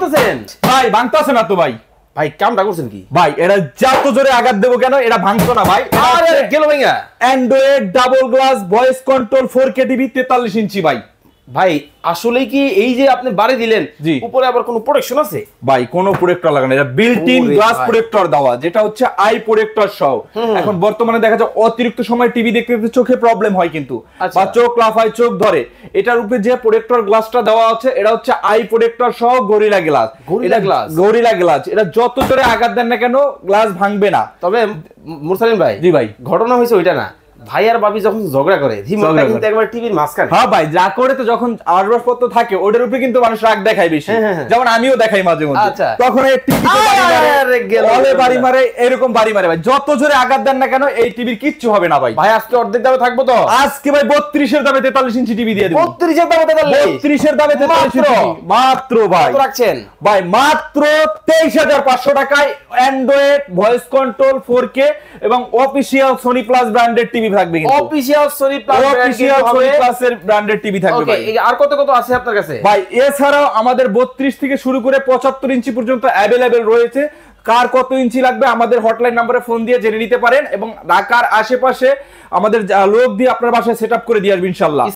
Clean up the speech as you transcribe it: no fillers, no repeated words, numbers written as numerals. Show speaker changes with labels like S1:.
S1: করতেছেন
S2: ভাই ভাঙতাছে না তো ভাই।
S1: ভাই কামটা করছেন কি
S2: ভাই এটা যত জোরে আঘাত দেবো কেন এটা ভাঙতো না ভাই।
S1: আরে গেল ভাইয়া
S2: Android double glass voice control 4K TV 43 ইঞ্চি ভাই।
S1: ভাই আসলে কি এই যে আপনি বাড়ি দিলেন
S2: জি।
S1: উপরে আবার কোনো প্রোটেকশন আছে
S2: ভাই কোনো প্রোটেক্টর লাগানো, এটা বিল্ট ইন
S1: ওরে
S2: গ্লাস
S1: ভাই।
S2: প্রোটেক্টর দেওয়া, যেটা হচ্ছে আই প্রোটেক্টর সহ। এখন বর্তমানে দেখা যায় অতিরিক্ত সময় টিভি দেখতে দেখতে চোখে প্রবলেম হয় কিন্তু,
S1: আচ্ছা।
S2: বা চোখ লাফায়, চোখ ধরে। এটার উপরে যে প্রোটেক্টর গ্লাসটা দেওয়া আছে এটা হচ্ছে আই প্রোটেক্টর সহ gorilla glass.
S1: Gorilla glass?
S2: Gorilla glass, এটা যত জোরে আঘাত দেন না কেন গ্লাস ভাঙবে না।
S1: তবে মুরসালিম ভাই
S2: জি ভাই।
S1: ঘটনা হয়েছে ওইটা না, ভাই আর ভাবি যখন ঝগড়া করে রিমোটটা কিন্তু একবার টিভির মাঝখানে।
S2: হ্যাঁ ভাই, যা করে তো যখন আসবাবপত্র থাকে ওটার উপরে কিন্তু মানুষ রাগ দেখায় বেশি, যেমন আমিও দেখাই মাঝে মধ্যে।
S1: আচ্ছা।
S2: তখন এই টিভি বাড়ি মারে, এরকম বাড়ি মারে ভাই। যত জোরে আঘাত দেন না কেন এই টিভির কিচ্ছু হবে না ভাই।
S1: ভাই আজকে অর্ধেক দামে থাকবো তো,
S2: আজকে ভাই 32 এর দামে 43 ইঞ্চি টিভি দিয়ে দেব।
S1: 32 এর দামে
S2: 32 এর দামে 43 ইঞ্চি মাত্র ভাই।
S1: কত রাখছেন
S2: ভাই মাত্র 23500 টাকায় অ্যান্ড্রয়েড ভয়েস কন্ট্রোল 4K এবং official Sony plus branded TV থাকবে কিন্তু।
S1: Official Sony plus
S2: official Sony plus এর ব্র্যান্ডেড টিভি থাকবে ভাই।
S1: আর কত কত আছে আপনার কাছে
S2: ভাই? এছাড়াও আমাদের 32 থেকে শুরু করে 75 ইঞ্চি পর্যন্ত অ্যাভেলেবেল রয়েছে। কার কত ইঞ্চি লাগবে আমাদের হটলাইন নম্বরে ফোন দিয়ে জেনে নিতে পারেন, এবং ঢাকার আশেপাশে আমাদের লোক দিয়ে আপনার বাসায় সেটআপ করে দিয়ে আসবে ইনশাআল্লাহ।